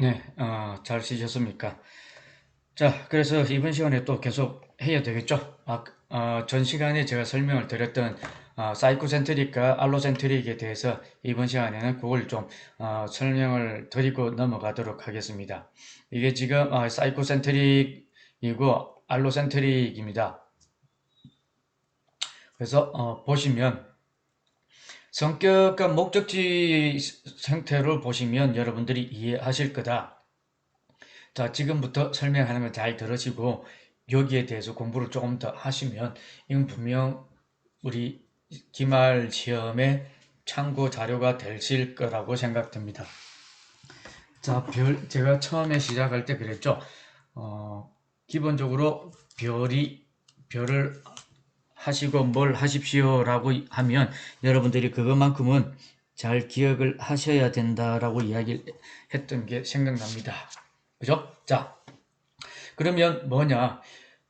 네, 잘 쉬셨습니까? 자, 그래서 이번 시간에 또 계속 해야 되겠죠? 전 시간에 제가 설명을 드렸던 사이코센트릭과 알로센트릭에 대해서 이번 시간에는 그걸 좀 설명을 드리고 넘어가도록 하겠습니다. 이게 지금 사이코센트릭이고 알로센트릭입니다. 그래서 보시면 성격과 목적지 형태를 보시면 여러분들이 이해하실 거다. 자, 지금부터 설명하는 거 잘 들으시고 여기에 대해서 공부를 조금 더 하시면 이건 분명 우리 기말 시험에 참고 자료가 되실 거라고 생각됩니다. 자, 제가 처음에 시작할 때 그랬죠. 기본적으로 별을 하시고 뭘 하십시오라고 하면 여러분들이 그것만큼은 잘 기억을 하셔야 된다라고 이야기를 했던 게 생각납니다. 그죠? 자, 그러면 뭐냐?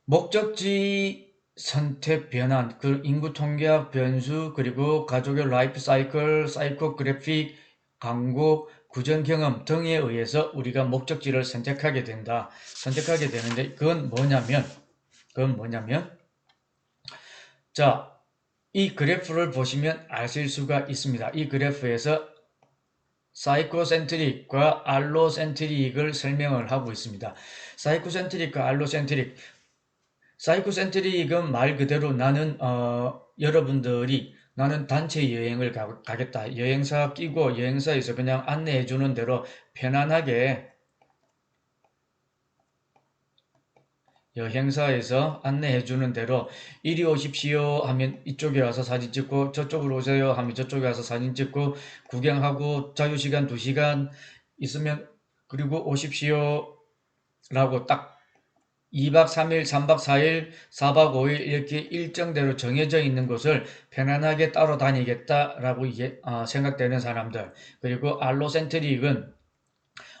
목적지 선택 변환, 그 인구 통계학 변수, 그리고 가족의 라이프 사이클, 사이코그래픽, 광고, 구전 경험 등에 의해서 우리가 목적지를 선택하게 된다. 선택하게 되는데 그건 뭐냐면 자, 이 그래프를 보시면 아실 수가 있습니다. 이 그래프에서 사이코센트릭과 알로센트릭을 설명을 하고 있습니다. 사이코센트릭과 알로센트릭, 사이코센트릭은 말 그대로 여러분들이 나는 단체 여행을 가겠다. 여행사 끼고 여행사에서 그냥 안내해 주는 대로 편안하게 여행사에서 안내해 주는 대로 이리 오십시오 하면 이쪽에 와서 사진 찍고 저쪽으로 오세요 하면 저쪽에 와서 사진 찍고 구경하고 자유시간 2시간 있으면 그리고 오십시오 라고 딱 2박 3일, 3박 4일, 4박 5일 이렇게 일정대로 정해져 있는 곳을 편안하게 따로 다니겠다라고 생각되는 사람들. 그리고 알로센트릭은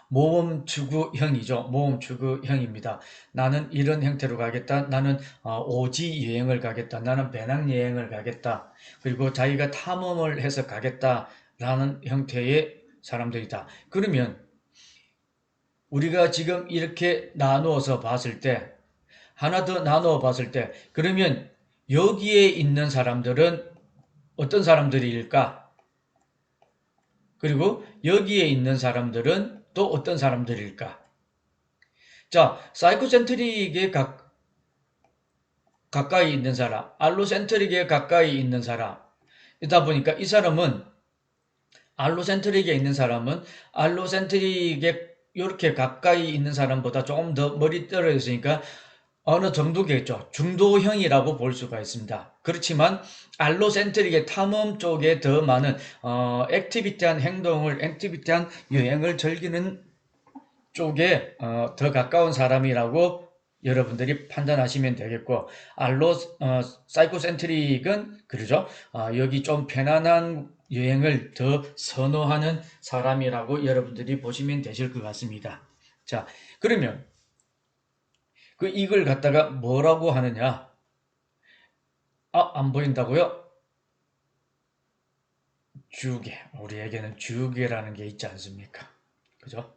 모험 추구형이죠. 모험 추구형입니다. 나는 이런 형태로 가겠다. 나는 오지 여행을 가겠다. 나는 배낭 여행을 가겠다. 그리고 자기가 탐험을 해서 가겠다라는 형태의 사람들이다. 그러면 우리가 지금 이렇게 나누어서 봤을 때 하나 더 나누어 봤을 때 그러면 여기에 있는 사람들은 어떤 사람들일까? 그리고 여기에 있는 사람들은 또 어떤 사람들일까? 자, 사이코센트릭에 가까이 있는 사람, 알로센트릭에 가까이 있는 사람. 이다 보니까 이 사람은 알로센트릭에 있는 사람은 알로센트릭에 이렇게 가까이 있는 사람보다 조금 더 머리 떨어져 있으니까 어느 정도겠죠. 중도형이라고 볼 수가 있습니다. 그렇지만 알로센트릭의 탐험 쪽에 더 많은 액티비티한 행동을, 액티비티한 여행을 즐기는 쪽에 더 가까운 사람이라고 여러분들이 판단하시면 되겠고 사이코센트릭은 그러죠. 여기 좀 편안한 여행을 더 선호하는 사람이라고 여러분들이 보시면 되실 것 같습니다. 자, 그러면 이걸 갖다가 뭐라고 하느냐? 안 보인다고요? 주계. 우리에게는 주계라는 게 있지 않습니까? 그죠?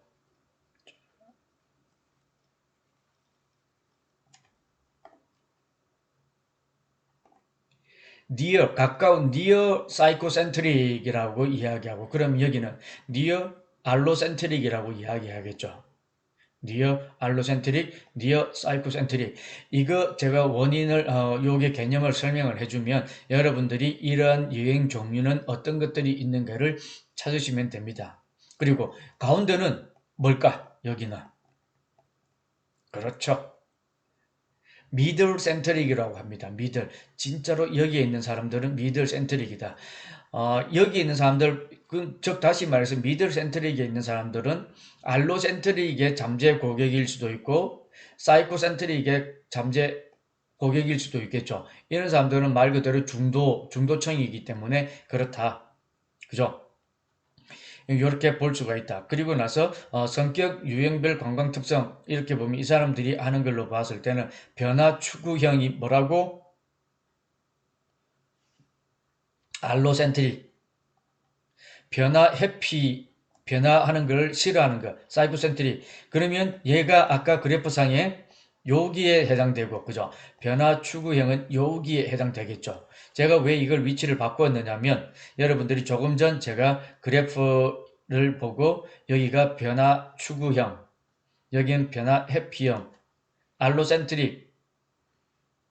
가까운 니어 사이코센트릭이라고 이야기하고, 그럼 여기는 니어 알로센트릭이라고 이야기하겠죠. 니어 알로센트릭, 니어 사이코센트릭. 이거 제가 요게 개념을 설명을 해주면 여러분들이 이러한 여행 종류는 어떤 것들이 있는가를 찾으시면 됩니다. 그리고 가운데는 뭘까? 여기는. 그렇죠. 미들 센트릭이라고 합니다. 미들. 진짜로 여기에 있는 사람들은 미들 센트릭이다. 여기 있는 사람들, 즉 다시 말해서 미들 센트릭에 있는 사람들은 알로 센트릭의 잠재 고객일 수도 있고 사이코 센트릭의 잠재 고객일 수도 있겠죠. 이런 사람들은 말 그대로 중도층이기 때문에 그렇다. 그죠? 이렇게 볼 수가 있다. 그리고 나서 성격, 유형별 관광 특성 이렇게 보면 이 사람들이 하는 걸로 봤을 때는 변화 추구형이 뭐라고? 알로센트릭. 변화 회피 변화하는 걸 싫어하는 거. 사이코센트릭. 그러면 얘가 아까 그래프상에 여기에 해당되고, 그죠? 변화 추구형은 여기에 해당되겠죠. 제가 왜 이걸 위치를 바꾸었느냐면, 여러분들이 조금 전 제가 그래프를 보고, 여기가 변화 추구형, 여기는 변화 회피형, 알로센트릭,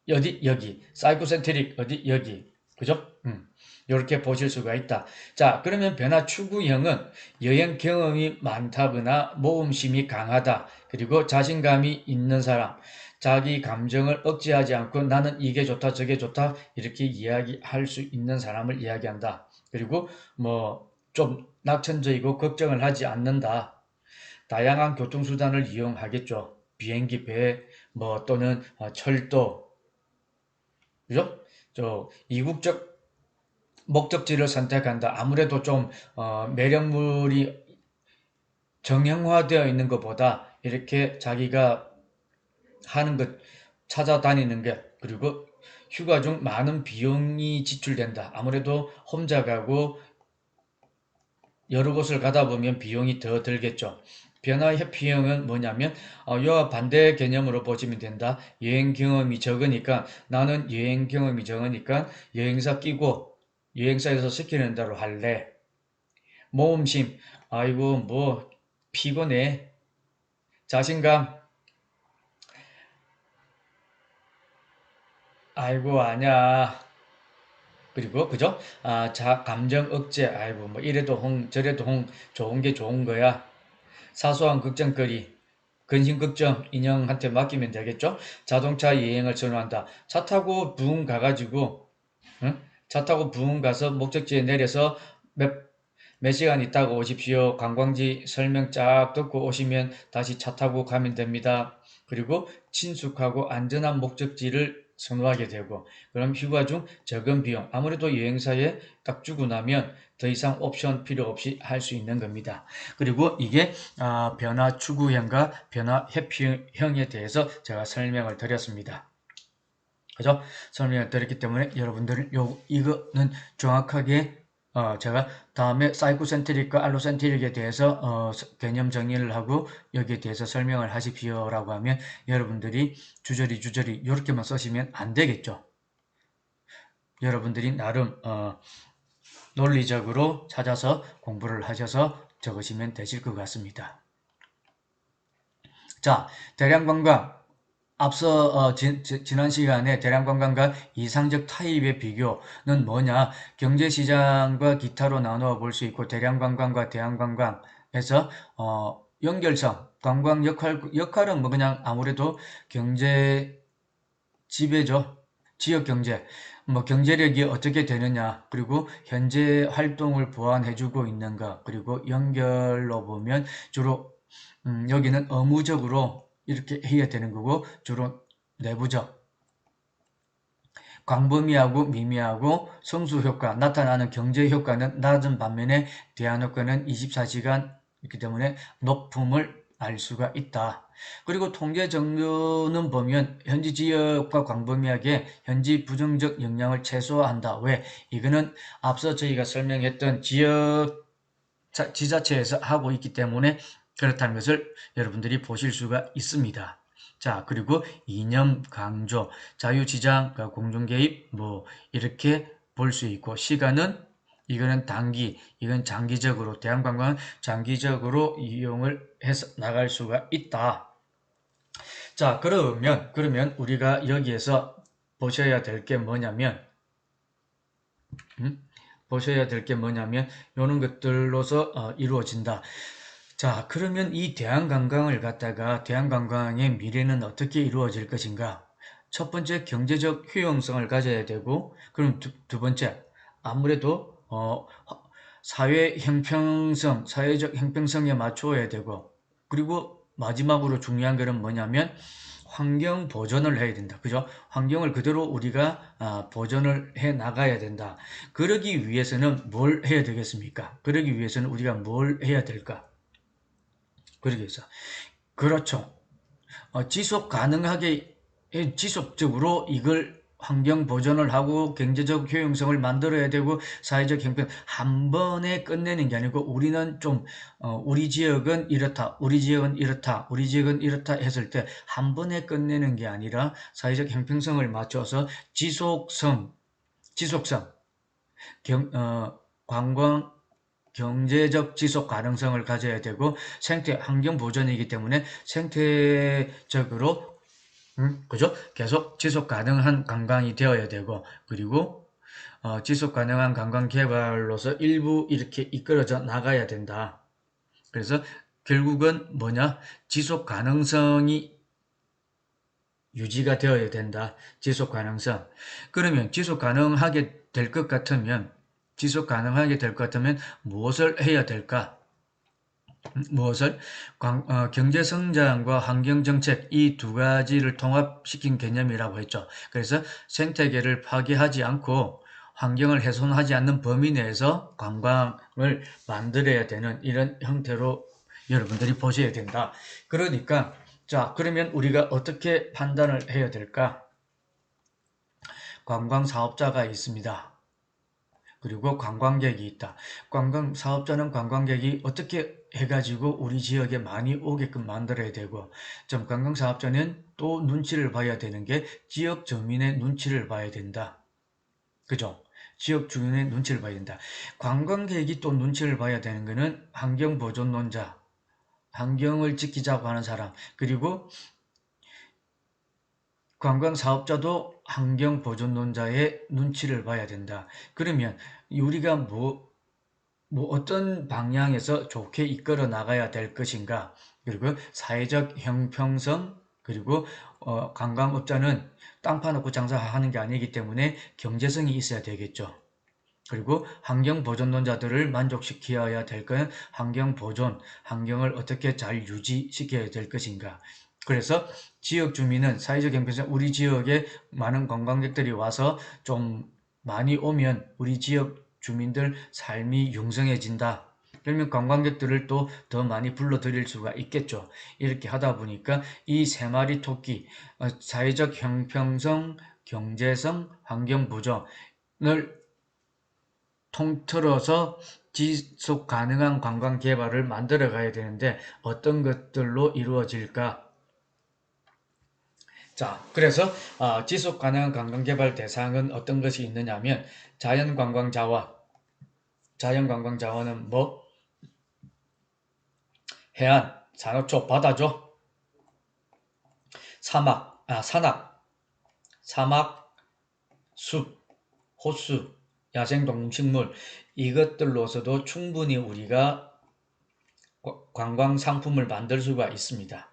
어디, 여기, 사이코센트릭, 어디, 여기. 그죠? 이렇게 보실 수가 있다. 자, 그러면 변화 추구형은 여행 경험이 많다거나 모험심이 강하다. 그리고 자신감이 있는 사람. 자기 감정을 억제하지 않고 나는 이게 좋다, 저게 좋다. 이렇게 이야기할 수 있는 사람을 이야기한다. 그리고 뭐 좀 낙천적이고 걱정을 하지 않는다. 다양한 교통수단을 이용하겠죠. 비행기, 배, 뭐 또는 철도. 그죠? 이국적 목적지를 선택한다. 아무래도 좀 매력물이 정형화되어 있는 것보다 이렇게 자기가 하는 것 찾아다니는 게, 그리고 휴가 중 많은 비용이 지출된다. 아무래도 혼자 가고 여러 곳을 가다 보면 비용이 더 들겠죠. 변화 회피형은 뭐냐면 이와 반대 개념으로 보시면 된다. 여행 경험이 적으니까, 나는 여행 경험이 적으니까 여행사 끼고 여행사에서 시키는 대로 할래. 모험심, 아이고 뭐 피곤해. 자신감, 아이고 아냐. 그리고 그죠? 감정 억제, 아이고 뭐 이래도 홍 저래도 홍, 좋은 게 좋은 거야. 사소한 걱정거리, 근심 걱정 인형한테 맡기면 되겠죠? 자동차 여행을 선호한다. 차 타고 붕 가가지고, 응? 차 타고 붕 가서 목적지에 내려서 몇 시간 있다가 오십시오. 관광지 설명 쫙 듣고 오시면 다시 차 타고 가면 됩니다. 그리고 친숙하고 안전한 목적지를 선호하게 되고, 그럼 휴가 중 적은 비용, 아무래도 여행사에 딱 주고 나면 더 이상 옵션 필요 없이 할 수 있는 겁니다. 그리고 이게 변화 추구형과 변화 회피형에 대해서 제가 설명을 드렸습니다. 그죠? 설명을 드렸기 때문에 여러분들은 이거는 정확하게 제가 다음에 사이코센트릭과 알로센트릭에 대해서 개념 정의를 하고 여기에 대해서 설명을 하십시오라고 하면 여러분들이 주저리 이렇게만 쓰시면 안 되겠죠. 여러분들이 나름 논리적으로 찾아서 공부를 하셔서 적으시면 되실 것 같습니다. 자, 대량관광. 앞서 지난 시간에 대량관광과 이상적 타입의 비교는 뭐냐? 경제시장과 기타로 나누어 볼 수 있고, 대량관광과 대한관광에서 연결성, 관광 역할은 뭐 그냥 아무래도 경제 지배죠. 지역경제, 뭐 경제력이 어떻게 되느냐, 그리고 현재 활동을 보완해주고 있는가, 그리고 연결로 보면 주로 여기는 의무적으로 이렇게 해야 되는 거고, 주로 내부적, 광범위하고 미미하고 성수효과, 나타나는 경제효과는 낮은 반면에 대한효과는 24시간 있기 때문에 높음을 알 수가 있다. 그리고 통계 정도는 보면 현지 지역과 광범위하게 현지 부정적 영향을 최소화한다. 왜? 이거는 앞서 저희가 설명했던 지자체에서 하고 있기 때문에 그렇다는 것을 여러분들이 보실 수가 있습니다. 자, 그리고 이념 강조, 자유지장, 공정 개입, 뭐 이렇게 볼 수 있고, 시간은 이거는 단기, 이건 장기적으로, 대한관광은 장기적으로 이용을 해서 나갈 수가 있다. 자, 그러면 우리가 여기에서 보셔야 될 게 뭐냐면, 이런 것들로서 이루어진다. 자, 그러면 이 대한관광을 갖다가 대한관광의 미래는 어떻게 이루어질 것인가? 첫 번째, 경제적 효용성을 가져야 되고, 그럼 두 번째, 아무래도 사회적 형평성에 맞추어야 되고, 그리고 마지막으로 중요한 것은 뭐냐면 환경 보존을 해야 된다. 그죠? 환경을 그대로 우리가 보존을 해 나가야 된다. 그러기 위해서는 뭘 해야 되겠습니까? 그러기 위해서는 우리가 뭘 해야 될까? 그러기 위해서. 그렇죠. 지속 가능하게, 지속적으로 이걸 환경 보존을 하고 경제적 효용성을 만들어야 되고 사회적 형편 한 번에 끝내는 게 아니고 우리는 좀 우리 지역은 이렇다, 우리 지역은 이렇다, 우리 지역은 이렇다 했을 때 한 번에 끝내는 게 아니라 사회적 형평성을 맞춰서 지속성, 관광 경제적 지속 가능성을 가져야 되고 생태 환경 보존이기 때문에 생태적으로 그죠? 계속 지속 가능한 관광이 되어야 되고 그리고 지속 가능한 관광 개발로서 일부 이렇게 이끌어져 나가야 된다. 그래서 결국은 뭐냐? 지속 가능성이 유지가 되어야 된다. 지속 가능성. 그러면 지속 가능하게 될 것 같으면 무엇을 해야 될까? 무엇을? 경제 성장과 환경 정책 이 두 가지를 통합시킨 개념이라고 했죠. 그래서 생태계를 파괴하지 않고 환경을 훼손하지 않는 범위 내에서 관광을 만들어야 되는 이런 형태로 여러분들이 보셔야 된다. 그러니까 자, 그러면 우리가 어떻게 판단을 해야 될까? 관광 사업자가 있습니다. 그리고 관광객이 있다. 관광 사업자는 관광객이 어떻게 해가지고 우리 지역에 많이 오게끔 만들어야 되고, 좀 관광 사업자는 또 눈치를 봐야 되는 게 지역 주민의 눈치를 봐야 된다. 그죠? 지역 주민의 눈치를 봐야 된다. 관광객이 또 눈치를 봐야 되는 거는 환경보존론자, 환경을 지키자고 하는 사람, 그리고 관광 사업자도 환경 보존론자의 눈치를 봐야 된다. 그러면 우리가 어떤 방향에서 좋게 이끌어 나가야 될 것인가? 그리고 사회적 형평성, 그리고 관광업자는 땅 파놓고 장사하는 게 아니기 때문에 경제성이 있어야 되겠죠. 그리고 환경 보존론자들을 만족시켜야 될 것은 환경 보존, 환경을 어떻게 잘 유지시켜야 될 것인가. 그래서 지역 주민은 사회적 형평성, 우리 지역에 많은 관광객들이 와서 좀 많이 오면 우리 지역 주민들 삶이 융성해진다. 그러면 관광객들을 또 더 많이 불러들일 수가 있겠죠. 이렇게 하다 보니까 이 세 마리 토끼, 사회적 형평성, 경제성, 환경 보존을 통틀어서 지속 가능한 관광 개발을 만들어 가야 되는데 어떤 것들로 이루어질까? 자, 그래서 지속 가능한 관광 개발 대상은 어떤 것이 있느냐면 자연 관광 자원. 자연 관광 자원은 뭐? 해안, 산호초, 바다죠. 사막, 숲, 호수, 야생동식물 이것들로서도 충분히 우리가 관광 상품을 만들 수가 있습니다.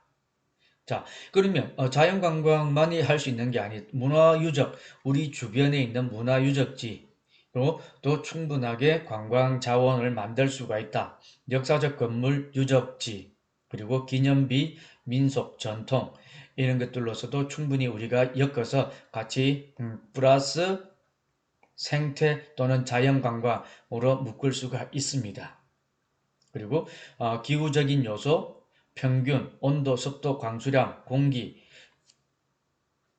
자, 그러면 자연관광만이 할 수 있는 게 아니 문화유적, 우리 주변에 있는 문화유적지로 또 충분하게 관광 자원을 만들 수가 있다. 역사적 건물 유적지, 그리고 기념비, 민속, 전통 이런 것들로서도 충분히 우리가 엮어서 같이 플러스 생태 또는 자연관광으로 묶을 수가 있습니다. 그리고 기후적인 요소, 평균, 온도, 습도, 강수량, 공기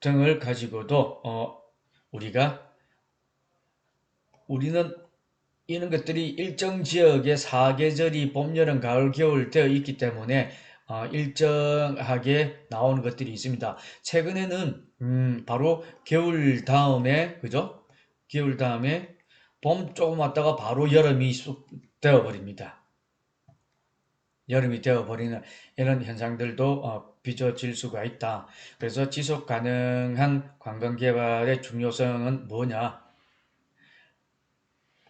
등을 가지고도 우리는 이런 것들이 일정 지역의 사계절이 봄, 여름, 가을, 겨울 되어 있기 때문에 일정하게 나오는 것들이 있습니다. 최근에는 바로 겨울 다음에 그죠? 겨울 다음에 봄 조금 왔다가 바로 여름이 쑥 되어 버립니다. 여름이 되어버리는 이런 현상들도 빚어질 수가 있다. 그래서 지속 가능한 관광 개발의 중요성은 뭐냐?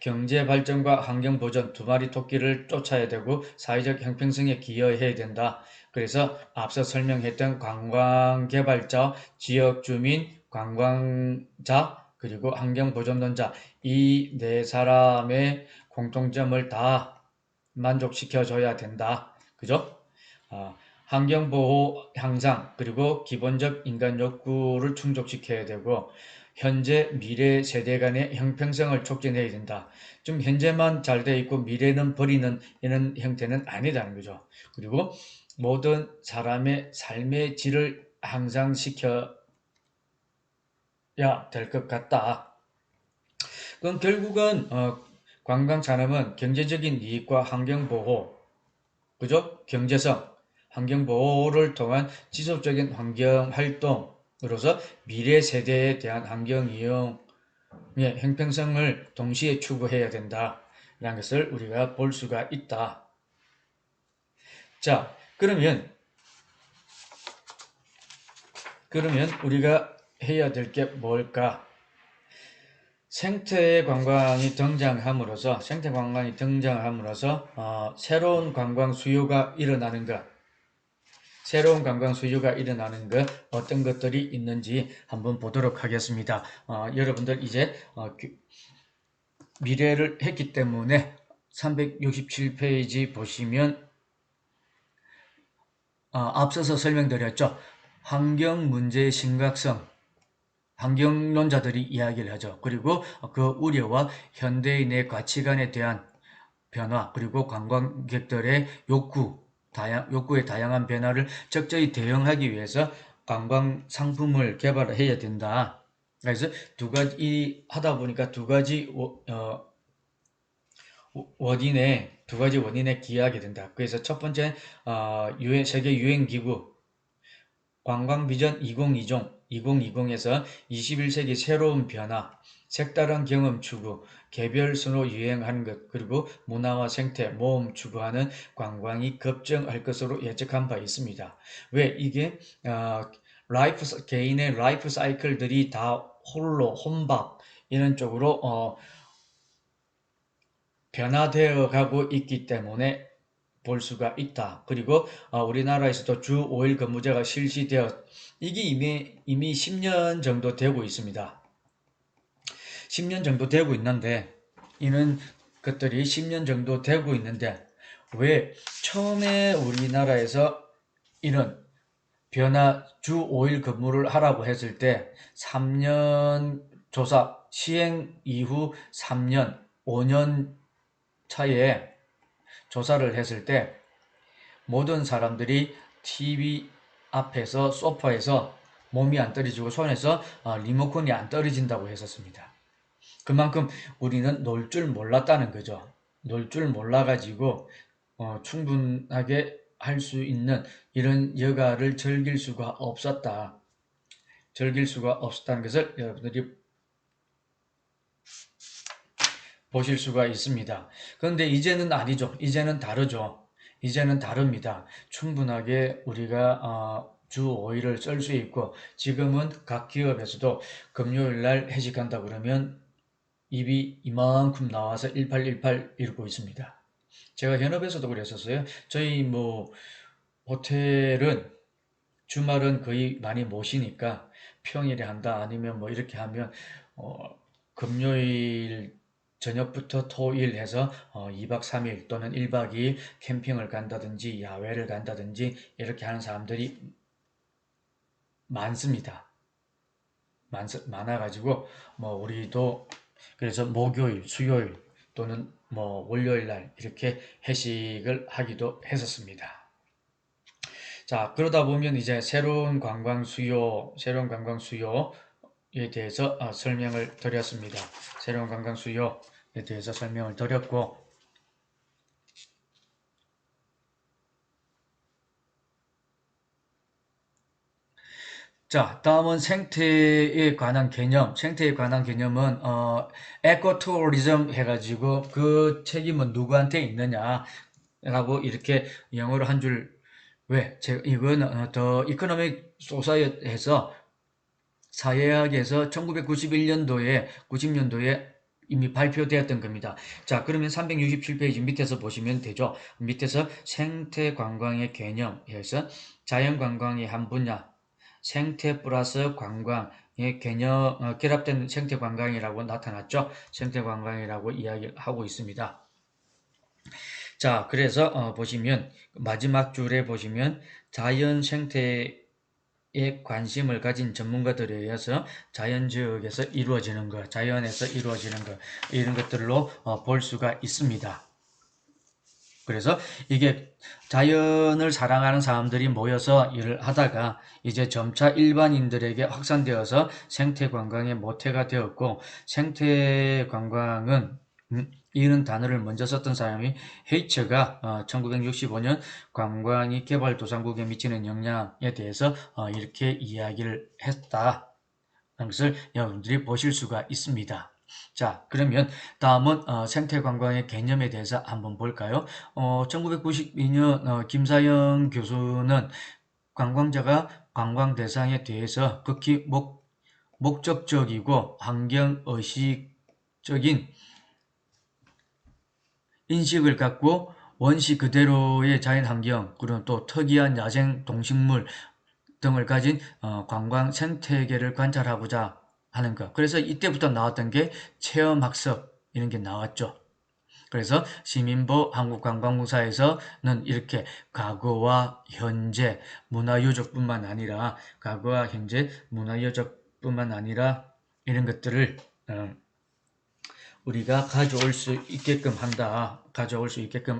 경제 발전과 환경 보전 두 마리 토끼를 쫓아야 되고 사회적 형평성에 기여해야 된다. 그래서 앞서 설명했던 관광 개발자, 지역 주민, 관광자, 그리고 환경 보존론자 이 네 사람의 공통점을 다 만족시켜줘야 된다. 그죠? 환경보호 향상, 그리고 기본적 인간 욕구를 충족시켜야 되고, 현재 미래 세대 간의 형평성을 촉진해야 된다. 좀 현재만 잘 돼 있고 미래는 버리는 이런 형태는 아니다는 거죠. 그리고 모든 사람의 삶의 질을 향상시켜 될 것 같다. 그럼 결국은 관광 산업은 경제적인 이익과 환경 보호, 그죠? 경제성, 환경 보호를 통한 지속적인 환경 활동으로서 미래 세대에 대한 환경 이용의 형평성을 동시에 추구해야 된다라는 것을 우리가 볼 수가 있다. 자, 그러면 우리가 해야 될 게 뭘까? 생태 관광이 등장함으로써 새로운 관광 수요가 일어나는 것, 어떤 것들이 있는지 한번 보도록 하겠습니다. 여러분들 이제 미래를 했기 때문에 367페이지 보시면 앞서서 설명드렸죠. 환경 문제의 심각성, 환경론자들이 이야기를 하죠. 그리고 그 우려와 현대인의 가치관에 대한 변화, 그리고 관광객들의 욕구의 다양한 변화를 적절히 대응하기 위해서 관광 상품을 개발해야 된다. 그래서 하다 보니까 두 가지 원인에 기여하게 된다. 그래서 첫 번째, 세계 유행기구 관광비전 2020에서 21세기 새로운 변화, 색다른 경험 추구, 개별선호 유행하는 것, 그리고 문화와 생태, 모험 추구하는 관광이 급증할 것으로 예측한 바 있습니다. 왜 이게 개인의 라이프 사이클들이 다 혼밥 이런 쪽으로 변화되어 가고 있기 때문에 볼 수가 있다. 그리고 우리나라에서도 주 5일 근무제가 이게 이미 10년 정도 되고 있습니다. 10년 정도 되고 있는데 이는 것들이 10년 정도 되고 있는데 왜 처음에 우리나라에서 이런 주 5일 근무를 하라고 했을 때 3년 시행 이후 3년, 5년 차에 조사를 했을 때 모든 사람들이 TV 앞에서 소파에서 몸이 안 떨어지고 손에서 리모컨이 안 떨어진다고 했었습니다. 그만큼 우리는 놀 줄 몰랐다는 거죠. 놀 줄 몰라가지고 충분하게 할 수 있는 이런 여가를 즐길 수가 없었다는 것을 여러분들이 보실 수가 있습니다. 그런데 이제는 아니죠. 이제는 다르죠. 이제는 다릅니다. 충분하게 우리가 주 5일을 쓸 수 있고 지금은 각 기업에서도 금요일 날 회식한다 그러면 입이 이만큼 나와서 1818 이러고 있습니다. 제가 현업에서도 그랬었어요. 저희 호텔은 주말은 거의 많이 못 쉬니까 평일에 한다 아니면 이렇게 하면 금요일 저녁부터 토일 해서 2박 3일 또는 1박 2일 캠핑을 간다든지 야외를 간다든지 이렇게 하는 사람들이 많습니다. 많아가지고 우리도 그래서 목요일, 수요일 또는 월요일 날 이렇게 회식을 하기도 했었습니다. 자, 그러다 보면 이제 새로운 관광 수요에 대해서 설명을 드렸습니다. 새로운 관광 수요에 대해서 설명을 드렸고, 자, 다음은 생태에 관한 개념은 에코투어리즘 해가지고 그 책임은 누구한테 있느냐라고 이렇게 영어로 한 줄. 이건 더 이코노믹 소사이어티에서 사회학에서 1991년도에 90년도에 이미 발표되었던 겁니다. 자, 그러면 367페이지 밑에서 보시면 되죠. 밑에서 생태 관광의 개념에서 자연 관광의 한 분야, 생태 플러스 관광의 개념 결합된 생태 관광이라고 나타났죠. 생태 관광이라고 이야기하고 있습니다. 자, 그래서 보시면 마지막 줄에 보시면 자연 생태에 관심을 가진 전문가들에 의해서 자연에서 이루어지는 것 이런 것들로 볼 수가 있습니다. 그래서 이게 자연을 사랑하는 사람들이 모여서 일을 하다가 이제 점차 일반인들에게 확산되어서 생태 관광의 모태가 되었고, 생태 관광은 이런 단어를 먼저 썼던 사람이 헤이처가 1965년 관광이 개발도상국에 미치는 영향에 대해서 이렇게 이야기를 했다. 라는 것을 여러분들이 보실 수가 있습니다. 자, 그러면 다음은 생태관광의 개념에 대해서 한번 볼까요? 1992년 김사영 교수는 관광자가 관광 대상에 대해서 극히 목적적이고 환경의식적인 인식을 갖고 원시 그대로의 자연환경, 그리고 또 특이한 야생 동식물 등을 가진 관광 생태계를 관찰하고자 하는 것. 그래서 이때부터 나왔던 게 체험학습 이런 게 나왔죠. 그래서 시민보 한국관광공사에서는 이렇게 과거와 현재 문화유적뿐만 아니라 과거와 현재 문화유적뿐만 아니라 이런 것들을 우리가 가져올 수 있게끔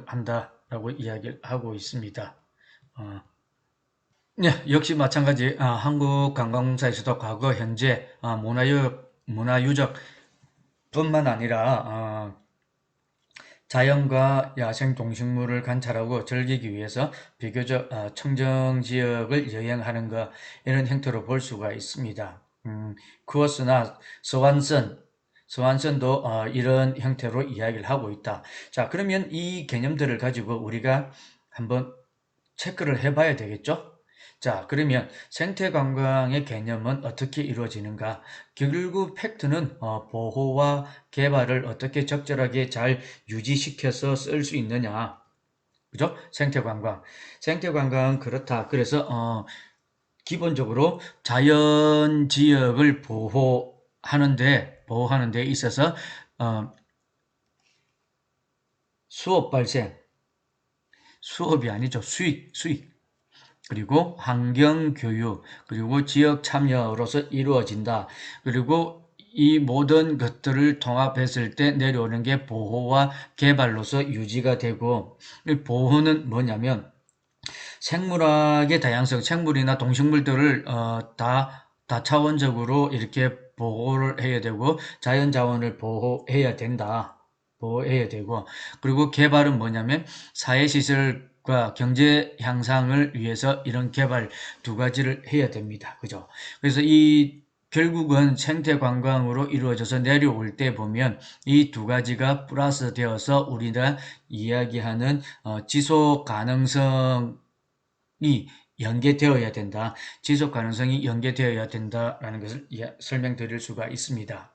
한다라고 이야기를 하고 있습니다. 네, 역시 마찬가지 한국관광공사에서도 과거, 현재 문화유적뿐만 아니라 자연과 야생 동식물을 관찰하고 즐기기 위해서 비교적 청정지역을 여행하는 것 이런 형태로 볼 수가 있습니다. 쿠어스나 스완선도 이런 형태로 이야기를 하고 있다. 자, 그러면 이 개념들을 가지고 우리가 한번 체크를 해봐야 되겠죠? 자, 그러면 생태관광의 개념은 어떻게 이루어지는가? 결국 팩트는 보호와 개발을 어떻게 적절하게 잘 유지시켜서 쓸 수 있느냐. 그죠? 생태관광. 생태관광은 그렇다. 그래서 기본적으로 자연지역을 보호하는 데 있어서 수업이 아니죠. 수익. 그리고 환경교육, 그리고 지역 참여로서 이루어진다. 그리고 이 모든 것들을 통합했을 때 내려오는 게 보호와 개발로서 유지가 되고, 보호는 뭐냐면 생물학의 다양성, 생물이나 동식물들을 다차원적으로 이렇게 보호를 해야 되고, 자연자원을 보호해야 된다. 보호해야 되고, 그리고 개발은 뭐냐면 사회시설과 경제 향상을 위해서 이런 개발 두 가지를 해야 됩니다. 그죠? 그래서 결국은 생태 관광으로 이루어져서 내려올 때 보면 이 두 가지가 플러스 되어서 우리가 이야기하는 지속 가능성이 연계되어야 된다. 지속 가능성이 연계되어야 된다라는 것을 설명드릴 수가 있습니다.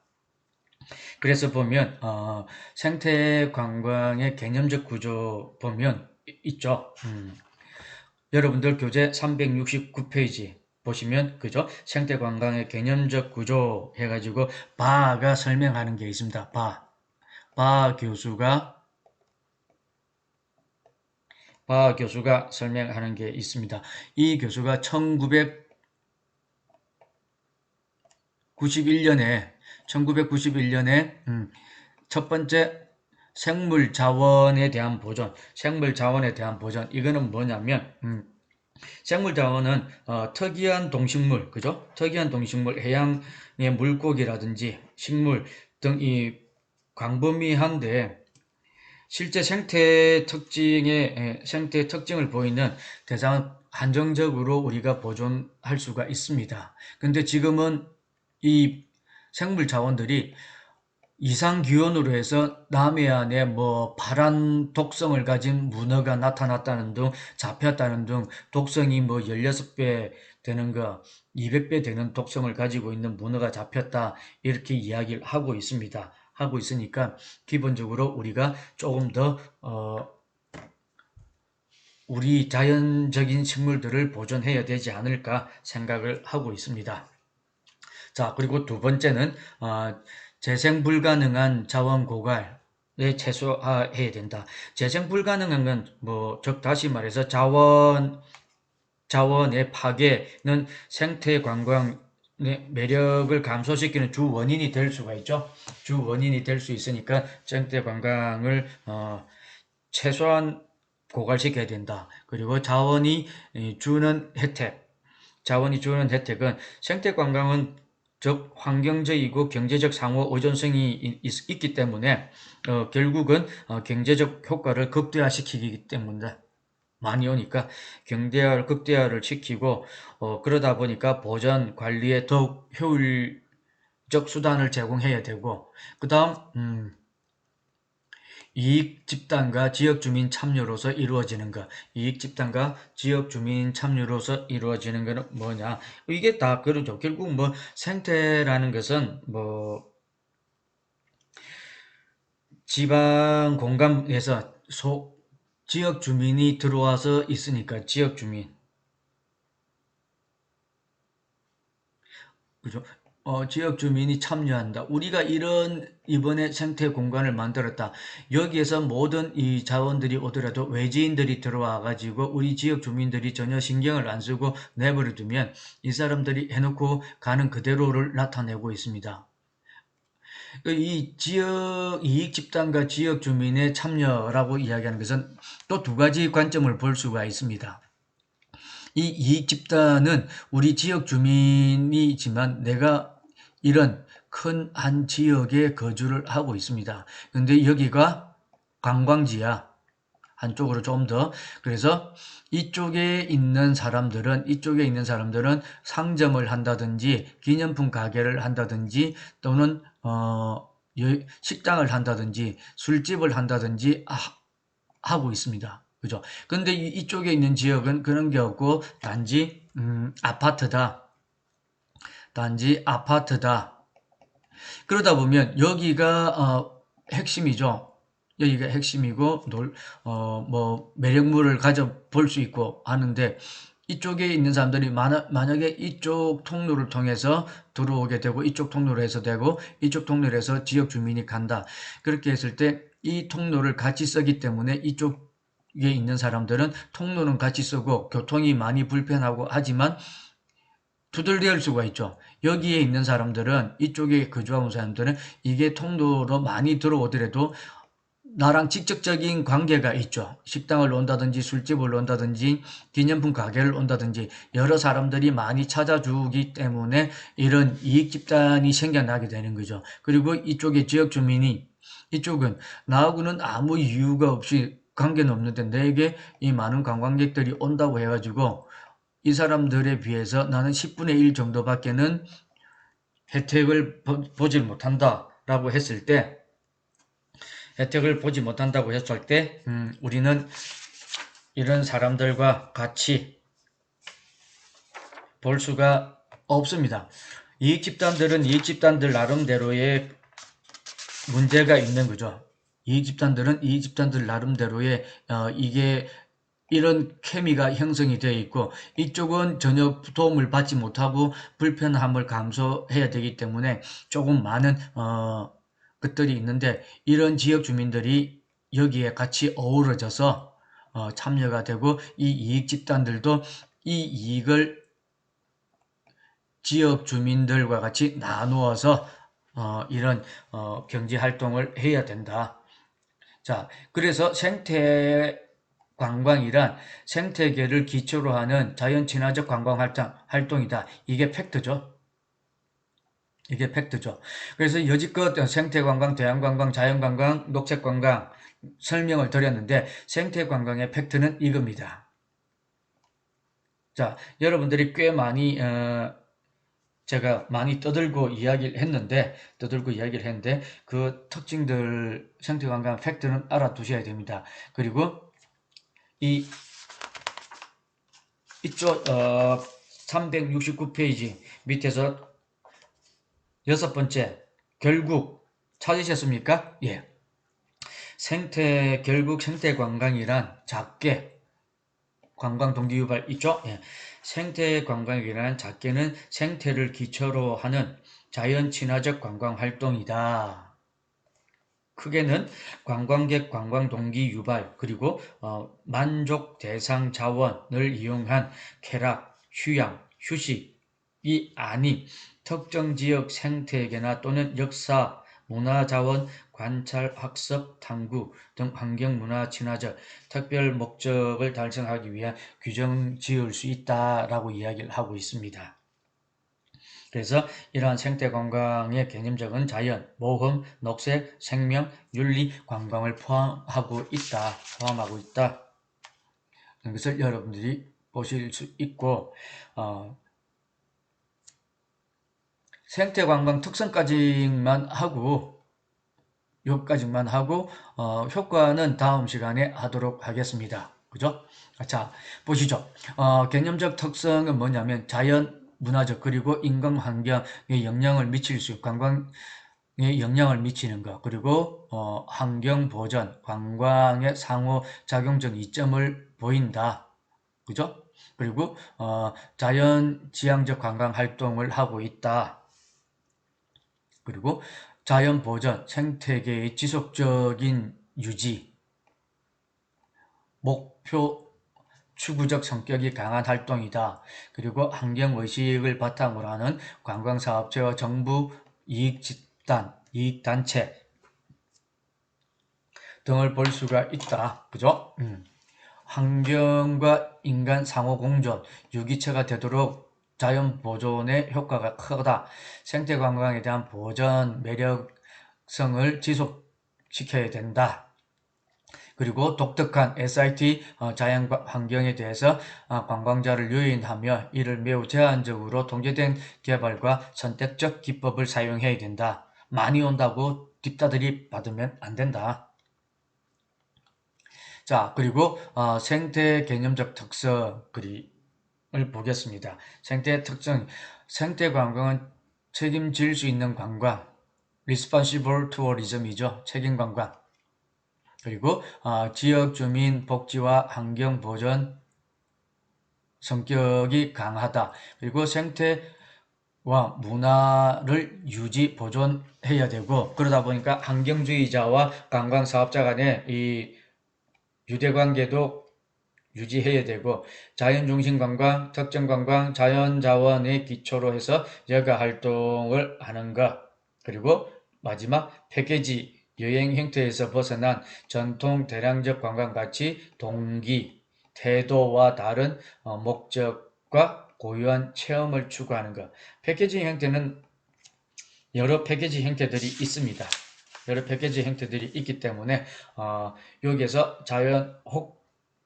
그래서 보면 생태 관광의 개념적 구조 보면 있죠. 여러분들 교재 369페이지 보시면 그죠? 생태 관광의 개념적 구조 해가지고 바가 설명하는 게 있습니다. 바 교수가 설명하는 게 있습니다. 이 교수가 1991년에 첫 번째 생물 자원에 대한 보존 이거는 뭐냐면 생물 자원은 특이한 동식물, 그죠? 특이한 동식물, 해양의 물고기라든지 식물 등이 광범위한데 실제 생태 특징을 보이는 대상은 한정적으로 우리가 보존할 수가 있습니다. 근데 지금은 이 생물 자원들이 이상 기온으로 해서 남해안에 파란 독성을 가진 문어가 나타났다는 등 잡혔다는 등 독성이 16배 되는 거, 200배 되는 독성을 가지고 있는 문어가 잡혔다 이렇게 이야기를 하고 있습니다. 하고 있으니까 기본적으로 우리가 조금 더 우리 자연적인 식물들을 보존해야 되지 않을까 생각을 하고 있습니다. 자, 그리고 두 번째는 재생 불가능한 자원 고갈에 최소화해야 된다. 재생 불가능한 건 즉 다시 말해서 자원의 파괴는 생태 관광의 매력을 감소시키는 주 원인이 될 수가 있죠. 주 원인이 될 수 있으니까 생태 관광을 최소한 고갈시켜야 된다. 그리고 자원이 주는 혜택은 생태관광은 즉 환경적이고 경제적 상호 의존성이 있기 때문에 결국은 경제적 효과를 극대화시키기 때문에 많이 오니까 경대화를 극대화를 시키고 그러다 보니까 보전 관리에 더욱 효율적 수단을 제공해야 되고 그다음 이익 집단과 지역 주민 참여로서 이루어지는 것. 이익 집단과 지역 주민 참여로서 이루어지는 것은 뭐냐? 이게 다 그러죠. 결국 뭐 생태라는 것은 뭐 지방 공간에서 지역 주민이 들어와서 있으니까 지역 주민. 그죠? 지역 주민이 참여한다. 우리가 이번에 생태 공간을 만들었다. 여기에서 모든 이 자원들이 오더라도 외지인들이 들어와 가지고 우리 지역 주민들이 전혀 신경을 안 쓰고 내버려 두면 이 사람들이 해놓고 가는 그대로를 나타내고 있습니다. 이 지역 이익 집단과 지역 주민의 참여라고 이야기하는 것은 또 두 가지 관점을 볼 수가 있습니다. 이 이익 집단은 우리 지역 주민이지만 내가 이런 큰 한 지역에 거주를 하고 있습니다. 근데 여기가 관광지야. 한쪽으로 좀 더. 그래서 이쪽에 있는 사람들은 상점을 한다든지 기념품 가게를 한다든지 또는 식당을 한다든지 술집을 한다든지 하고 있습니다. 그죠? 근데 이쪽에 있는 지역은 그런 게 없고 단지 아파트다. 단지 아파트다. 그러다 보면 여기가 핵심이죠. 여기가 핵심이고 뭐 매력물을 가져볼 수 있고 하는데 이쪽에 있는 사람들이 만약에 이쪽 통로를 통해서 들어오게 되고 이쪽 통로로 해서 되고 이쪽 통로로 해서 지역 주민이 간다. 그렇게 했을 때 이 통로를 같이 쓰기 때문에 이쪽에 있는 사람들은 통로는 같이 쓰고 교통이 많이 불편하고 하지만 두들릴 수가 있죠. 여기에 있는 사람들은 이쪽에 거주하는 사람들은 이게 통로로 많이 들어오더라도 나랑 직접적인 관계가 있죠. 식당을 온다든지 술집을 온다든지 기념품 가게를 온다든지 여러 사람들이 많이 찾아주기 때문에 이런 이익 집단이 생겨나게 되는 거죠. 그리고 이쪽에 지역 주민이 이쪽은 나하고는 아무 이유가 없이 관계는 없는데 내게 이 많은 관광객들이 온다고 해가지고 이 사람들에 비해서 나는 10분의 1 정도밖에는 혜택을 보질 못한다라고 했을 때 우리는 이런 사람들과 같이 볼 수가 없습니다. 이익 집단들은 이익 집단들 나름대로의 문제가 있는 거죠. 이익 집단들은 이익 집단들 나름대로의 이게 이런 케미가 형성이 되어 있고 이쪽은 전혀 도움을 받지 못하고 불편함을 감수해야 되기 때문에 조금 많은 것들이 있는데 이런 지역 주민들이 여기에 같이 어우러져서 참여가 되고 이 이익 집단들도 이 이익을 지역 주민들과 같이 나누어서 이런 경제 활동을 해야 된다. 자, 그래서 생태 관광이란 생태계를 기초로 하는 자연 친화적 관광 활동이다. 이게 팩트죠. 이게 팩트죠. 그래서 여지껏 생태관광, 대한관광, 자연관광, 녹색관광 설명을 드렸는데 생태관광의 팩트는 이겁니다. 자, 여러분들이 꽤 많이 제가 많이 떠들고 이야기를 했는데 그 특징들 생태관광 팩트는 알아두셔야 됩니다. 그리고 이쪽 369페이지 밑에서 6번째 결국 찾으셨습니까? 예. 결국 생태관광이란 작게 관광 동기 유발 있죠? 예. 생태관광이란 작게는 생태를 기초로 하는 자연 친화적 관광 활동이다. 크게는 관광객 관광 동기 유발 그리고 만족 대상 자원을 이용한 쾌락, 휴양, 휴식이 아닌 특정 지역 생태계나 또는 역사 문화자원, 관찰, 학습, 탐구 등 환경문화 친화적 특별 목적을 달성하기 위한 규정 지을 수 있다라고 이야기를 하고 있습니다. 그래서 이러한 생태 관광의 개념적인 자연, 모험, 녹색, 생명, 윤리, 관광을 포함하고 있다. 이것을 여러분들이 보실 수 있고, 생태 관광 특성까지만 하고, 여기까지만 하고, 효과는 다음 시간에 하도록 하겠습니다. 그죠? 자, 보시죠. 개념적 특성은 뭐냐면 자연, 문화적, 그리고 인간 환경에 영향을 미칠 수, 관광에 영향을 미치는 것, 그리고 환경 보전, 관광의 상호작용적 이점을 보인다. 그죠? 그리고 자연 지향적 관광 활동을 하고 있다. 그리고 자연 보전, 생태계의 지속적인 유지, 목표 추구적 성격이 강한 활동이다. 그리고 환경의식을 바탕으로 하는 관광사업체와 정부 이익집단, 이익단체 등을 볼 수가 있다. 그죠? 환경과 인간 상호공존, 유기체가 되도록 자연 보존의 효과가 크다. 생태 관광에 대한 보전 매력성을 지속시켜야 된다. 그리고 독특한 SIT 자연 환경에 대해서 관광자를 유인하며 이를 매우 제한적으로 통제된 개발과 선택적 기법을 사용해야 된다. 많이 온다고 뒷다들이 받으면 안 된다. 자, 그리고 생태 개념적 특성을 보겠습니다. 생태 특성, 생태 관광은 책임질 수 있는 관광, responsible tourism이죠. 책임 관광. 그리고 지역 주민 복지와 환경 보전 성격이 강하다. 그리고 생태와 문화를 유지 보존해야 되고, 그러다 보니까 환경주의자와 관광 사업자 간의 이 유대관계도 유지해야 되고, 자연중심 관광, 특정 관광, 자연자원의 기초로 해서 여가 활동을 하는 것. 그리고 마지막 패키지 여행 형태에서 벗어난 전통 대량적 관광 가치, 동기, 태도와 다른 목적과 고유한 체험을 추구하는 것. 패키지 형태는 여러 패키지 형태들이 있습니다. 여러 패키지 형태들이 있기 때문에 여기에서 자연 혹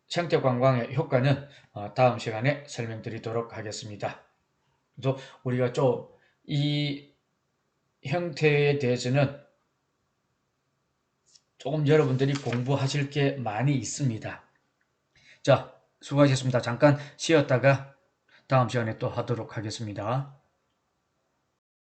생태 관광의 효과는 다음 시간에 설명드리도록 하겠습니다. 또 우리가 좀 이 형태에 대해서는 조금 여러분들이 공부하실 게 많이 있습니다. 자, 수고하셨습니다. 잠깐 쉬었다가 다음 시간에 또 하도록 하겠습니다.